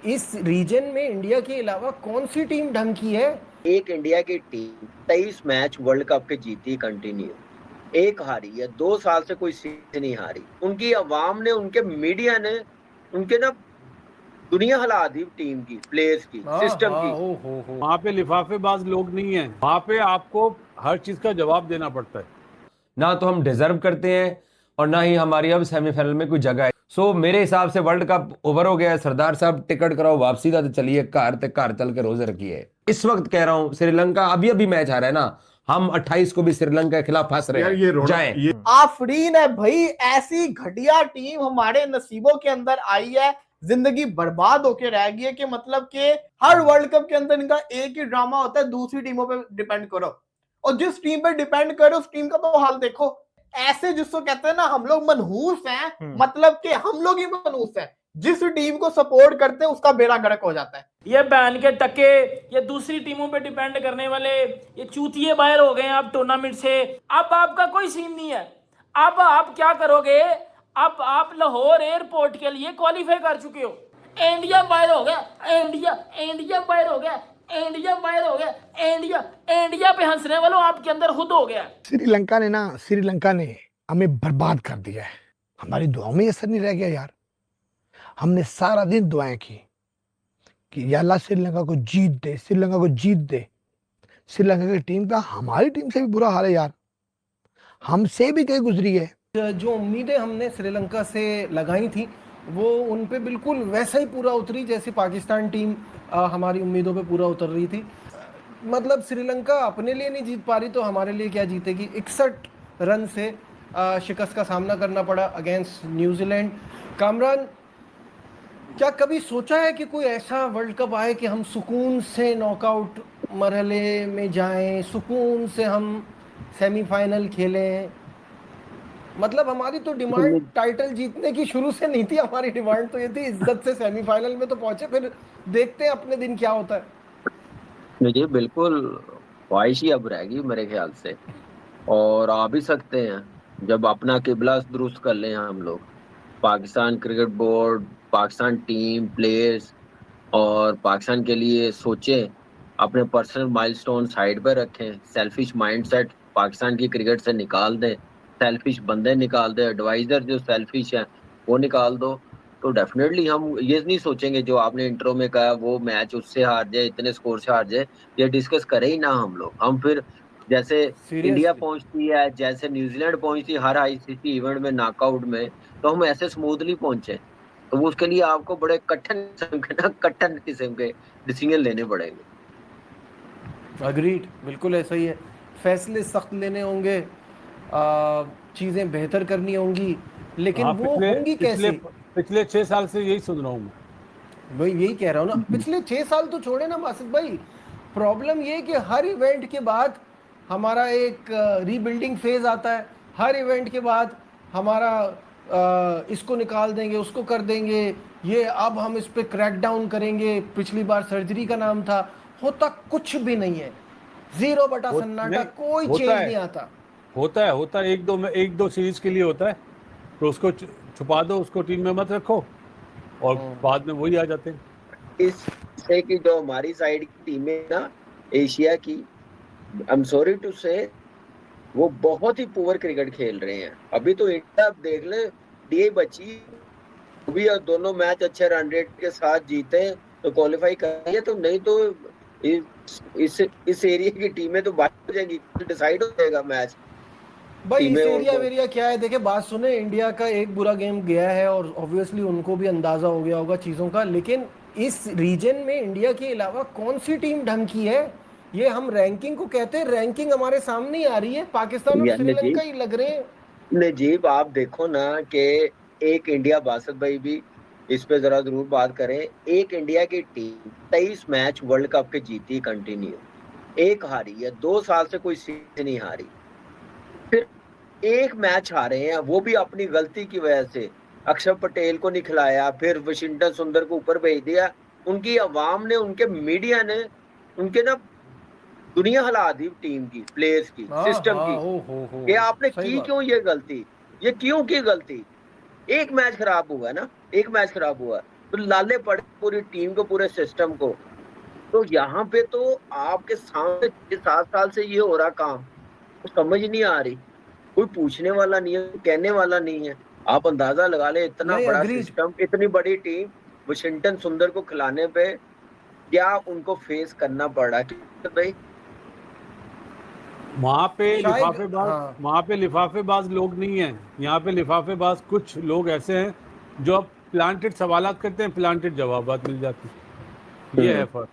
इस रीजन में इंडिया के अलावा कौन सी टीम ढंग की है? एक इंडिया की टीम 23 मैच वर्ल्ड कप के जीती कंटिन्यू, एक हारी है, 2 साल से कोई सीरीज नहीं हारी। उनकी आवाम ने, उनके मीडिया ने, उनके ना दुनिया हिला दी टीम की, प्लेयर्स की, हाँ सिस्टम हाँ, की। ओ हो। वहां पे लिफाफेबाज लोग नहीं है, वहां पे आपको हर चीज का जवाब देना पड़ता है। ना तो हम डिजर्व करते हैं और ना ही हमारी अब सेमीफाइनल में कोई जगह है। सो मेरे हिसाब से वर्ल्ड कप ओवर हो गया है। सरदार साहब टिकट कराओ वापसी का, तो चलिए घर चल के रोजे रखिए। इस वक्त कह रहा हूं, श्रीलंका अभी अभी मैच आ रहा है ना, हम 28 को भी श्रीलंका के खिलाफ फंस रहे यार हैं। ये रोना जाएं। ये आफरीन है भाई, ऐसी घटिया टीम हमारे नसीबों के अंदर आई है, जिंदगी बर्बाद होके रह गई है। कि मतलब कि हर वर्ल्ड कप के अंदर इनका एक ही ड्रामा होता है, दूसरी टीमों पे डिपेंड करो, और जिस टीम पे डिपेंड करो उस टीम का तो हाल देखो। ऐसे जिसको कहते हैं ना हम लोग मनहूस हैं, मतलब कि हम लोग ही मनहूस हैं, जिस टीम को सपोर्ट करते हैं उसका बेड़ा गर्क हो जाता है। ये बैन के टक्के, ये दूसरी टीमों पे डिपेंड करने वाले ये चूतिए बाहर हो गए हैं अब टूर्नामेंट से। अब आपका कोई सीन नहीं है। अब आप क्या करोगे? अब आप लाहौर एयरपोर्ट के लिए क्वालिफाई कर चुके हो। इंडिया बाहर हो गया, इंडिया बाहर हो गया, इंडिया बाहर हो गया, इंडिया पे हंसने वालों आपके अंदर खुद हो गया। श्रीलंका ने हमें बर्बाद कर दिया है। हमारी दुआओं में असर नहीं रह गया यार। हमने सारा दिन दुआएं की कि या अल्लाह श्रीलंका को जीत दे, श्रीलंका को जीत दे। श्रीलंका की टीम का हमारी टीम से भी बुरा हाल है यार, हमसे भी कहीं गुजरी है। जो उम्मीदें हमने श्रीलंका से लगाई थी वो उन पे बिल्कुल वैसा ही पूरा उतरी जैसे पाकिस्तान टीम हमारी उम्मीदों पे पूरा उतर रही थी। मतलब श्रीलंका अपने लिए नहीं जीत पा रही तो हमारे लिए क्या जीतेगी। 61 रन से शिकस्त का सामना करना पड़ा अगेंस्ट न्यूजीलैंड। कामरान, क्या कभी सोचा है कि कोई ऐसा वर्ल्ड कप आए कि हम सुकून से नॉकआउट मरहले में जाएं, सुकून से हम सेमीफाइनल खेलें? मतलब हमारी तो डिमांड टाइटल जीतने की शुरू से नहीं थी। हमारी डिमांड तो ये थी इज्जत से सेमीफाइनल में तो पहुंचे, फिर देखते हैं अपने दिन क्या होता है। जी बिल्कुल, ख्वाहिश ही अब रहेगी मेरे ख्याल से, और आ भी सकते हैं जब अपना किबला दुरुस्त कर लें हम लोग। Pakistan cricket board, Pakistan team, players और पाकिस्तान के लिए सोचें, अपने पर्सनल माइलस्टोन साइड पर रखें, सेल्फिश माइंडसेट पाकिस्तान की क्रिकेट से निकाल दें, सेल्फिश बंदे निकाल दें, एडवाइजर जो सेल्फिश हैं वो निकाल दो। तो डेफिनेटली हम ये नहीं सोचेंगे जो आपने इंट्रो में कहा वो मैच उससे हार जाए, इतने स्कोर से हार जाए, ये डिस्कस करें ही ना हम लोग। हम फिर जैसे इंडिया पहुंचती है, जैसे न्यूजीलैंड पहुंचती है हर आईसीसी इवेंट में, नॉकआउट में, तो हम ऐसे स्मूथली पहुंचे। तो वो उसके लिए आपको बड़े कठिन किस्म के डिसीजन लेने पड़ेंगे। अग्रीड, बिल्कुल ऐसा ही है। फैसले सख्त लेने होंगे, चीज़ें बेहतर करनी होंगी, लेकिन वो होंगी कैसे? पिछले 6 साल से यही सुन रहा हूँ भाई, यही कह रहा हूँ ना। पिछले 6 साल तो छोड़े ना बासित भाई, प्रॉब्लम ये कि हर इवेंट के बाद हमारा एक रीबिल्डिंग फेज आता है। हर इवेंट के बाद हमारा इसको निकाल देंगे, उसको कर देंगे, ये अब हम इस पे क्रैकडाउन करेंगे। पिछली बार सर्जरी का नाम था, होता कुछ भी नहीं है। 0 बटा सन्नाटा, कोई चेंज नहीं आता। होता है एक दो सीरीज के लिए होता है, तो उसको छुपा दो, उसको टीम में मत रखो, और बाद में वही आ जाते हैं। इससे कि जो हमारी साइड की टीमें ना एशिया की, आई एम सॉरी टू से, वो बहुत ही पुअर क्रिकेट खेल रहे हैं। अभी तो इंडिया देख ले, डीए बची भी, और दोनों मैच अच्छे रन रेट के साथ जीते तो क्वालिफाई करेंगे, तो नहीं तो इस एरिया की टीमें तो बाहर हो जाएंगी, डिसाइड हो जाएगा मैच। भाई इस एरिया क्या है, देखे बात सुने, इंडिया का एक बुरा गेम गया है और ऑब्वियसली उनको भी अंदाजा हो गया होगा चीज़ों का, लेकिन इस रीजन में इंडिया के अलावा कौन सी टीम ढंग की है? ये हम रैंकिंग को कहते हैं, रैंकिंग हमारे सामने ही आ रही है, पाकिस्तान और श्रीलंका ही लग रहे हैं। नजीब आप देखो ना कि एक इंडिया, बासत भाई भी इस पे जरा जरूर बात करें, एक इंडिया की टीम 23 मैच वर्ल्ड कप के जीती कंटिन्यू, एक हारी है, 2 साल से कोई सीरीज नहीं हारी। फिर एक मैच हारे हैं, वो भी अपनी गलती की वजह से। अक्षर पटेल को नहीं खिलाया, फिर वशिंगटन सुंदर को ऊपर भेज दिया। उनकी आवाम ने, उनके मीडिया ने, उनके ना दुनिया हिला दी टीम की, प्लेयर्स की, सिस्टम की। ये आपने की क्यों ये गलती? ये क्यों की गलती? एक मैच खराब हुआ ना, एक मैच खराब हुआ, तो लाले पड़े पूरी टीम को, पूरे सिस्टम को। तो यहाँ पे तो आपके सामने 6-7 साल से ये हो रहा काम, तो समझ नहीं आ रही, कोई पूछने वाला नहीं है, कहने वाला नहीं है। आप अंदाजा लगा ले, इतना नहीं, बड़ा agreed। सिस्टम, इतनी बड़ी टीम, वाशिंगटन सुंदर को खिलाने पे क्या उनको फेस करना पड़ रहा है भाई। वहां पे शायद, लिफाफेबाज हाँ। वहां पे लिफाफेबाज लोग नहीं हैं, यहाँ पे लिफाफेबाज कुछ लोग ऐसे हैं जो अब प्लांटेड सवालात करते हैं, प्लांटेड जवाबात मिल जाते हैं। ये है फर्क।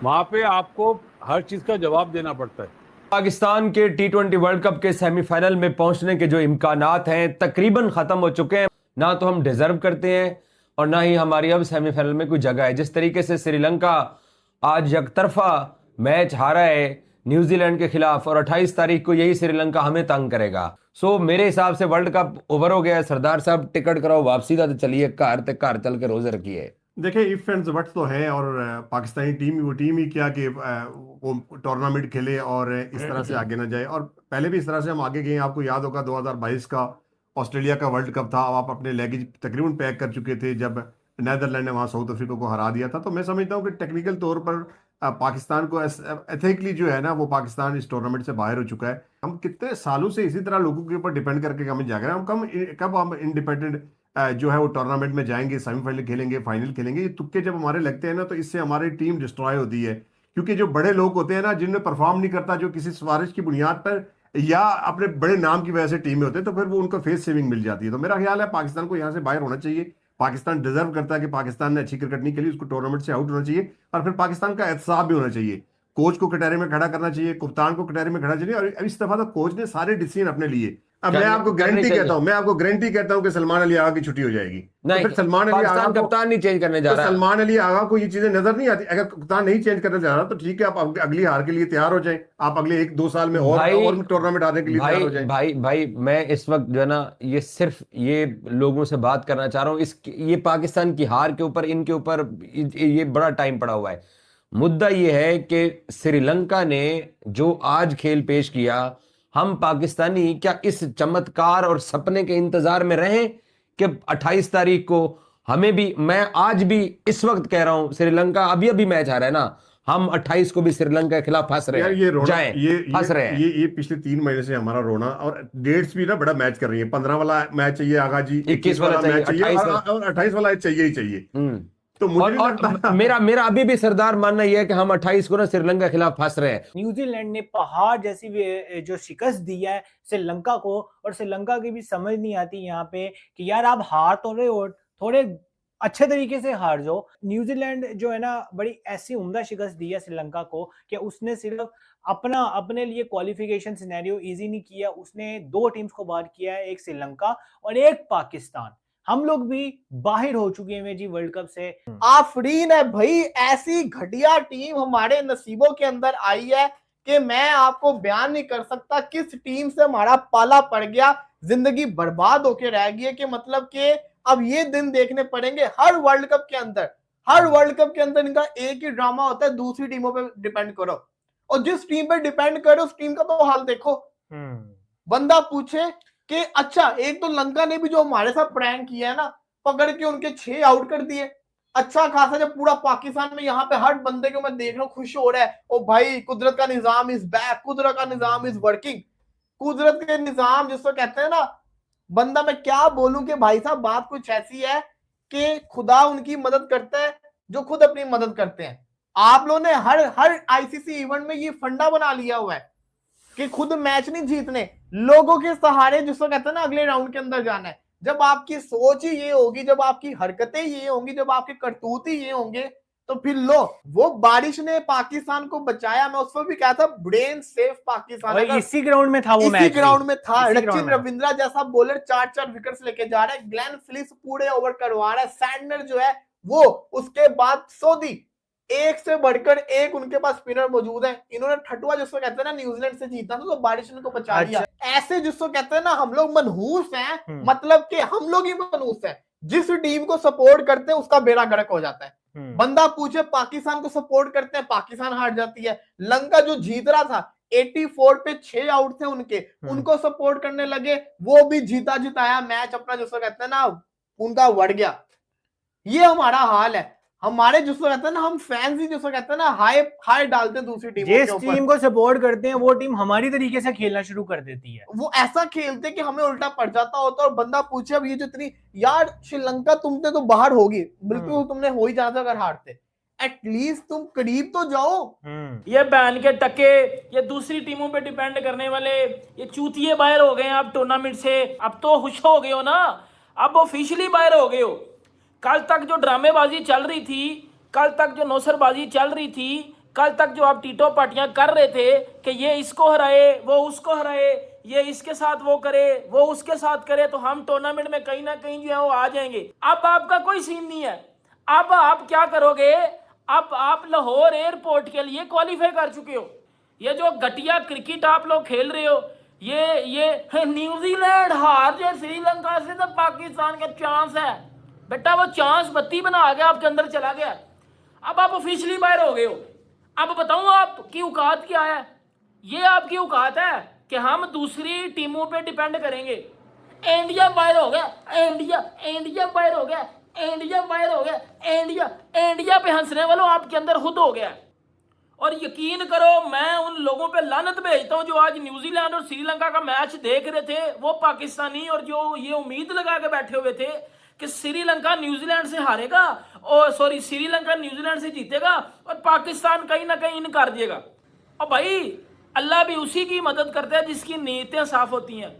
वहां पे आपको हर चीज का जवाब देना पड़ता है। पाकिस्तान के T20 वर्ल्ड कप के सेमीफाइनल में पहुंचने के जो इम्कानात हैं तकरीबन खत्म हो चुके हैं। ना तो हम डिजर्व करते हैं और ना ही हमारी अब सेमीफाइनल में कोई जगह है। जिस तरीके से श्रीलंका आज एकतरफा मैच हारा है न्यूजीलैंड के खिलाफ और 28 तारीख को यही श्रीलंका हमें तंग करेगा। सो मेरे हिसाब से वर्ल्ड कप ओवर हो गया है। सरदार साहब टिकट कराओ वापसी का, तो चलिए घर चल के रोजे रखिए। देखिए इफ एंड बट्स तो है, और पाकिस्तानी टीम वो टीम ही क्या कि वो टूर्नामेंट खेले और इस तरह से आगे ना जाए। और पहले भी इस तरह से हम आगे गए। आपको याद होगा 2022 का ऑस्ट्रेलिया का वर्ल्ड कप था। अब आप अपने लगेज तकरीबन पैक कर चुके थे जब नेदरलैंड ने वहाँ साउथ अफ्रीका को हरा दिया था। तो मैं समझता हूँ कि टेक्निकल तौर पर पाकिस्तान को एथिकली जो है ना, वो पाकिस्तान इस टूर्नामेंट से बाहर हो चुका है। हम कितने सालों से इसी तरह लोगों के ऊपर डिपेंड करके हमें जा रहे हैं। कब हम इंडिपेंडेंट जो है वो टूर्नामेंट में जाएंगे, सेमीफाइनल खेलेंगे, फाइनल खेलेंगे। ये तुक्के जब हमारे लगते हैं ना, तो इससे हमारी टीम डिस्ट्रॉय होती है। क्योंकि जो बड़े लोग होते हैं ना, जिनमें परफॉर्म नहीं करता, जो किसी सिफारिश की बुनियाद पर या अपने बड़े नाम की वजह से टीम में होते हैं, तो फिर वो उनको फेस सेविंग मिल जाती है। तो मेरा ख्याल है पाकिस्तान को यहाँ से बाहर होना चाहिए। पाकिस्तान डिजर्व करता है कि पाकिस्तान ने अच्छी क्रिकेट नहीं खेली, उसको टूर्नामेंट से आउट होना चाहिए। और फिर पाकिस्तान का एहतसाब भी होना चाहिए। कोच को कटहरे में खड़ा करना चाहिए, कप्तान को कटहरे में खड़ा चाहिए। और इस दफा तो कोच ने सारे डिसीजन अपने लिए। अब मैं आपको गारंटी कहता हूं कि सलमान अली आगा की छुट्टी हो जाएगी। तो फिर सलमान अली आगा को कप्तान नहीं चेंज करने जा रहा। सलमान अली आगा को ये चीजें नजर नहीं आती। अगर कप्तान नहीं चेंज करने जा रहा तो ठीक है, आप अगली हार के लिए तैयार हो जाएं। आप अगले 1-2 साल में और टूर्नामेंट आने के लिए तैयार हो जाएं। भाई मैं इस वक्त जो है ना, ये सिर्फ ये लोगों से बात करना चाह रहा हूँ। ये पाकिस्तान की हार के ऊपर, इनके ऊपर ये बड़ा टाइम पड़ा हुआ है। मुद्दा ये है कि श्रीलंका ने जो आज खेल पेश किया, हम पाकिस्तानी क्या इस चमत्कार और सपने के इंतजार में रहें कि 28 तारीख को हमें भी, मैं आज भी इस वक्त कह रहा हूं, श्रीलंका अभी मैच आ रहा है ना, हम 28 को भी श्रीलंका के खिलाफ फंस रहे हैं। ये रोना, फंस रहे हैं। ये पिछले 3 महीने से हमारा रोना। और डेट्स भी ना बड़ा मैच कर रही है। 15 वाला मैच चाहिए आगा जी, 21 वाला मैच चाहिए और 28 वाला चाहिए ही चाहिए। तो और मेरा अभी भी सरदार मानना यह है कि हम 28 को ना श्रीलंका के खिलाफ फंस रहे हैं। न्यूजीलैंड ने पहाड़ जैसी जो शिकस्त दी है श्रीलंका को, और श्रीलंका की भी समझ नहीं आती यहाँ पे कि यार आप हार तो रहे हो, थोड़े अच्छे तरीके से हार जाओ। न्यूजीलैंड जो है ना, बड़ी ऐसी उम्दा शिकस्त दी है श्रीलंका को कि उसने सिर्फ अपने लिए क्वालिफिकेशन सिनेरियो इजी नहीं किया, उसने 2 टीम्स को बाहर किया है, एक श्रीलंका और एक पाकिस्तान। हम लोग भी बाहर हो चुके हैं जी वर्ल्ड कप से। आफरीन है भाई, ऐसी घटिया टीम हमारे नसीबों के अंदर आई है कि मैं आपको बयान नहीं कर सकता किस टीम से हमारा पाला पड़ गया। जिंदगी बर्बाद होके रह गई है कि मतलब कि अब ये दिन देखने पड़ेंगे हर वर्ल्ड कप के अंदर। हर वर्ल्ड कप के अंदर इनका एक ही ड्रामा होता है, दूसरी टीमों पे डिपेंड करो, और जिस टीम पे डिपेंड करो उस टीम का तो हाल देखो। बंदा पूछे कि अच्छा, एक तो लंका ने भी जो हमारे साथ प्रैंक किया है ना, पकड़ के उनके 6 आउट कर दिए। अच्छा खासा जब पूरा पाकिस्तान में यहाँ पे हर बंदे को मैं देख रहा हूँ खुश हो रहा है, ओ भाई कुदरत का निजाम इज बैक, कुदरत का निजाम इज वर्किंग। कुदरत के निजाम जिसको कहते हैं ना, बंदा मैं क्या बोलूं कि भाई साहब बात कुछ ऐसी है कि खुदा उनकी मदद करता है जो खुद अपनी मदद करते हैं। आप लोगों ने हर आईसीसी इवेंट में ये फंडा बना लिया हुआ है कि खुद मैच नहीं जीतने, लोगों के सहारे जिसको कहते हैं ना अगले राउंड के अंदर जाना है। जब आपकी सोच ही ये होगी, जब आपकी हरकतें ये होंगी, जब आपके करतूत ही ये होंगे, तो फिर लो। वो बारिश ने पाकिस्तान को बचाया, मैं उस पर भी कहा था ब्रेन सेफ पाकिस्तान। इसी ग्राउंड में था वो मैच, इसी ग्राउंड में था। सचिन रविंद्रा जैसा बॉलर 4-4 विकेट्स लेके जा रहा है, ग्लेन फिलिप्स पूरे ओवर करवा रहा है, सैंडनर जो है वो, उसके बाद सोदी, एक से बढ़कर एक उनके पास स्पिनर मौजूद है। इन्होंने ठटुआ जिसको कहते हैं ना न्यूजीलैंड से जीता था, तो बारिश ने को बचा दिया। ऐसे जिसको कहते हैं ना हम लोग मनहूस हैं, मतलब कि हम लोग ही मनहूस हैं। जिस टीम को सपोर्ट करते हैं उसका बेड़ा गर्क हो जाता है। बंदा पूछे पाकिस्तान को सपोर्ट करते हैं, पाकिस्तान हार जाती है। लंका जो जीत रहा था 84 पे 6 आउट थे उनके, उनको सपोर्ट करने लगे, वो भी जीता जिताया मैच अपना जिसको कहते हैं ना उनका बढ़ गया। ये हमारा हाल है। हमारे जिसको कहते हैं ना, हम फैंस ही जिसको कहते हैं ना, हाई हाई डालते हैं दूसरी टीमों जिस के ऊपर। टीम को सपोर्ट करते हैं वो टीम हमारी तरीके से खेलना शुरू कर देती है। वो ऐसा खेलते कि हमें उल्टा पड़ जाता होता, और बंदा पूछे अब ये जो इतनी, यार श्रीलंका तुमने तो बाहर होगी बिल्कुल, तुमने हो ही जाता अगर हारते, एटलीस्ट तुम करीब तो जाओ। ये बहन के टके, ये दूसरी टीमों पे डिपेंड करने वाले ये चूतिए बाहर हो गए हैं अब टूर्नामेंट से। अब तो खुश हो गए हो ना, अब ऑफिशियली बाहर हो गए हो। कल तक जो ड्रामेबाजी चल रही थी, कल तक जो नौसरबाजी चल रही थी, कल तक जो आप टीटो पाटियां कर रहे थे कि ये इसको हराए वो उसको हराए, ये इसके साथ वो करे वो उसके साथ करे, तो हम टूर्नामेंट में कहीं ना कहीं जो है वो आ जाएंगे। अब आपका कोई सीन नहीं है। अब आप क्या करोगे, अब आप लाहौर एयरपोर्ट के लिए क्वालिफाई कर चुके हो। ये जो घटिया क्रिकेट आप लोग खेल रहे हो, ये न्यूजीलैंड हार जाए श्रीलंका से तो पाकिस्तान का चांस है बेटा, वो चांस बत्ती बना गया आपके अंदर चला गया। अब आप ऑफिशियली बाहर हो गए हो। अब बताऊं आपकी औकात क्या है। ये आपकी औकात है कि हम दूसरी टीमों पे डिपेंड करेंगे। इंडिया बाहर हो गया, इंडिया बाहर हो गया, इंडिया बाहर हो गया, इंडिया पे हंसने वालों आपके अंदर खुद हो गया। और यकीन करो, मैं उन लोगों पे लानत भेजता हूं जो आज न्यूजीलैंड और श्रीलंका का मैच देख रहे थे, वो पाकिस्तानी, और जो ये उम्मीद लगा के बैठे हुए थे कि श्रीलंका न्यूजीलैंड से हारेगा, और सॉरी श्रीलंका न्यूजीलैंड से जीतेगा और पाकिस्तान कहीं ना कहीं इन कर देगा। और भाई अल्लाह भी उसी की मदद करता है जिसकी नीयतें साफ होती हैं।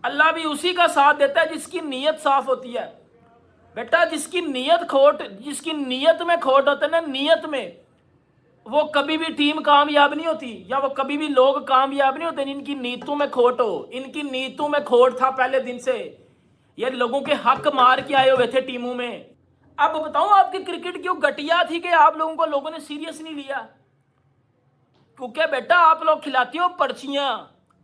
अल्लाह भी उसी का साथ देता है जिसकी नीयत साफ होती है। बेटा जिसकी नीयत में खोट होता है ना, नीयत में, वो कभी भी टीम कामयाब नहीं होती, या वो कभी भी लोग कामयाब नहीं होते। इनकी नीयतों में खोट हो, इनकी नीयतों में खोट था पहले दिन से। ये लोगों के हक मार के आए हुए थे टीमों में। अब बताऊं आपकी क्रिकेट क्यों घटिया थी कि आप लोगों को लोगों ने सीरियस नहीं लिया। क्योंकि बेटा आप लोग खिलाते हो पर्चियां,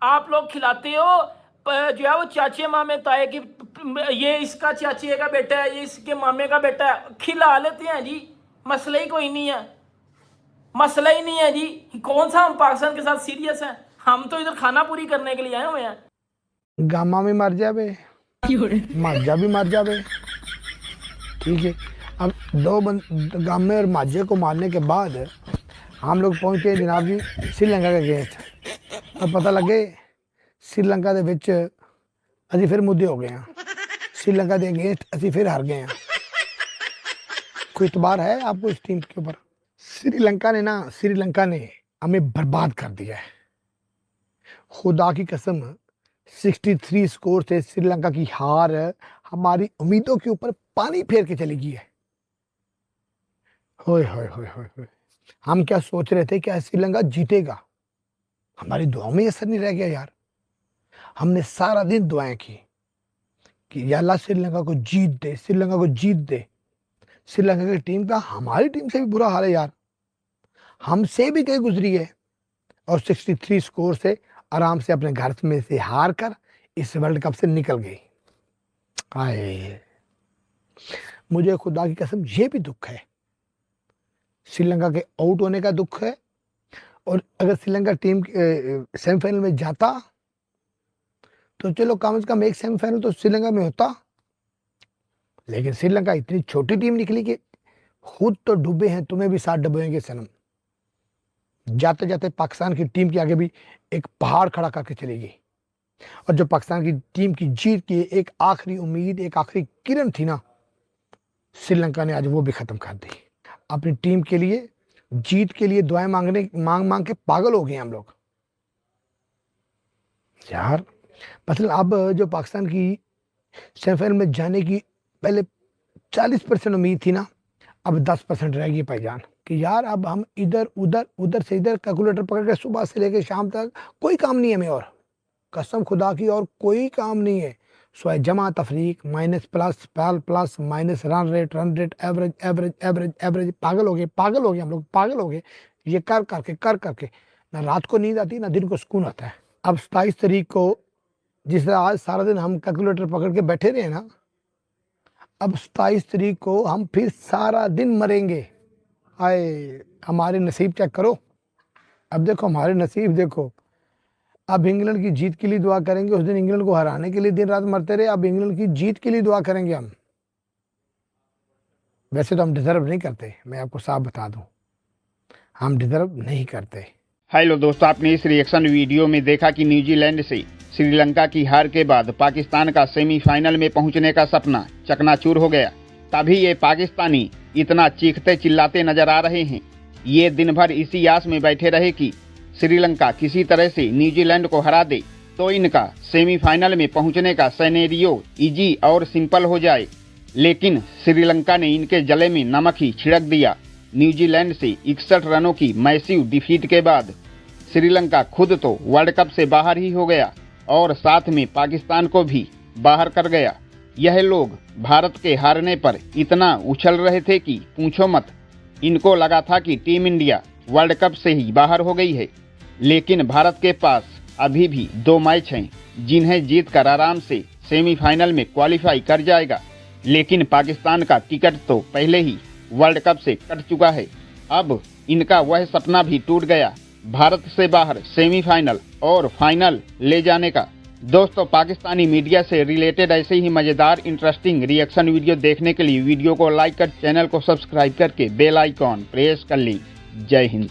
आप लोग खिलाते हो जो है वो चाचे मामे ताए कि ये इसका चाचे का बेटा है, ये इसके मामे का बेटा है, खिला लेते हैं जी। मसला ही कोई नहीं है, मसला ही नहीं है जी। कौन सा हम पाकिस्तान के साथ सीरियस हैं? हम तो इधर खाना पूरी करने के लिए आए हुए हैं। गामा में मर जावे, माजा भी मर जावे, ठीक है। अब गामे और माजे को मारने के बाद हम लोग पहुंचे जनाब जी श्रीलंका के अगेंस्ट। अब पता लगे श्रीलंका ਦੇ ਵਿੱਚ ਅਸੀਂ फिर मुद्दे हो गए हैं, श्रीलंका के अगेंस्ट ਅਸੀਂ फिर हार गए हैं। कोई इतबार है आपको इस टीम के ऊपर? श्रीलंका ने हमें बर्बाद कर दिया है, खुदा की कसम। 63 स्कोर से श्रीलंका की हार हमारी उम्मीदों के ऊपर पानी फेर के चली गई है। होय होय होय होय होय। हम क्या सोच रहे थे कि श्रीलंका जीतेगा, हमारी दुआओं में असर नहीं रह गया यार। हमने सारा दिन दुआएं की कि या अल्लाह श्रीलंका को जीत दे, श्रीलंका को जीत दे। श्रीलंका की टीम का हमारी टीम से भी बुरा हाल है यार, हमसे भी कहीं गुजरी है, और 63 स्कोर से आराम से अपने घर में से हार कर इस वर्ल्ड कप से निकल गई। हाय, मुझे खुदा की कसम ये भी दुख है, श्रीलंका के आउट होने का दुख है। और अगर श्रीलंका टीम सेमीफाइनल में जाता तो चलो कम से कम एक सेमीफाइनल तो श्रीलंका में होता, लेकिन श्रीलंका इतनी छोटी टीम निकली कि खुद तो डूबे हैं, तुम्हें भी साथ डुबोएंगे सनम। जाते जाते पाकिस्तान की टीम के आगे भी एक पहाड़ खड़ा करके चली गई, और जो पाकिस्तान की टीम की जीत की एक आखिरी उम्मीद, एक आखिरी किरण थी ना, श्रीलंका ने आज वो भी खत्म कर दी। अपनी टीम के लिए, जीत के लिए दुआएं मांग के पागल हो गए हम लोग यार। मतलब अब जो पाकिस्तान की सेमीफाइनल में जाने की पहले 40% उम्मीद थी ना, अब 10% रह गई भाईजान। कि यार अब हम इधर उधर से इधर कैलकुलेटर पकड़ के सुबह से लेकर शाम तक कोई काम नहीं है हमें, और कसम खुदा की और कोई काम नहीं है। स्वाय जमा तफरीक, minus plus minus, run rate average. पागल हो गए हम लोग, पागल हो गए। ये कर करके ना रात को नींद आती ना दिन को सुकून आता है। अब 27 तारीख को जिस तरह आज सारा दिन हम कैलकुलेटर पकड़ के बैठे रहे ना, अब 27 तारीख को हम फिर सारा दिन मरेंगे। आए हमारे नसीब चेक करो, अब देखो हमारे नसीब देखो। अब इंग्लैंड की जीत के लिए दुआ करेंगे, उस दिन इंग्लैंड को हराने के लिए दिन रात मरते रहे, अब इंग्लैंड की जीत के लिए दुआ करेंगे हम। वैसे तो हम डिजर्व नहीं करते, मैं आपको साफ बता दूं, हम डिजर्व नहीं करते। हेलो दोस्तों, आपने इस रिएक्शन वीडियो में देखा कि न्यूजीलैंड से श्रीलंका की हार के बाद पाकिस्तान का सेमीफाइनल में पहुंचने का सपना चकनाचूर हो गया। तभी ये पाकिस्तानी इतना चीखते चिल्लाते नजर आ रहे हैं। ये दिन भर इसी आस में बैठे रहे कि श्रीलंका किसी तरह से न्यूजीलैंड को हरा दे तो इनका सेमीफाइनल में पहुंचने का सिनेरियो इजी और सिंपल हो जाए। लेकिन श्रीलंका ने इनके जले में नमक ही छिड़क दिया। न्यूजीलैंड से 61 रनों की मैसिव डिफीट के बाद श्रीलंका खुद तो वर्ल्ड कप से बाहर ही हो गया और साथ में पाकिस्तान को भी बाहर कर गया। यह लोग भारत के हारने पर इतना उछल रहे थे कि पूछो मत। इनको लगा था कि टीम इंडिया वर्ल्ड कप से ही बाहर हो गई है। लेकिन भारत के पास अभी भी 2 मैच हैं जिन्हें जीतकर आराम से सेमीफाइनल में क्वालिफाई कर जाएगा। लेकिन पाकिस्तान का टिकट तो पहले ही वर्ल्ड कप से कट चुका है। अब इनका वह सपना भी टूट गया, भारत से बाहर सेमीफाइनल और फाइनल ले जाने का। दोस्तों, पाकिस्तानी मीडिया से रिलेटेड ऐसे ही मजेदार इंटरेस्टिंग रिएक्शन वीडियो देखने के लिए वीडियो को लाइक कर चैनल को सब्सक्राइब करके बेल आइकॉन प्रेस कर लें। जय हिंद।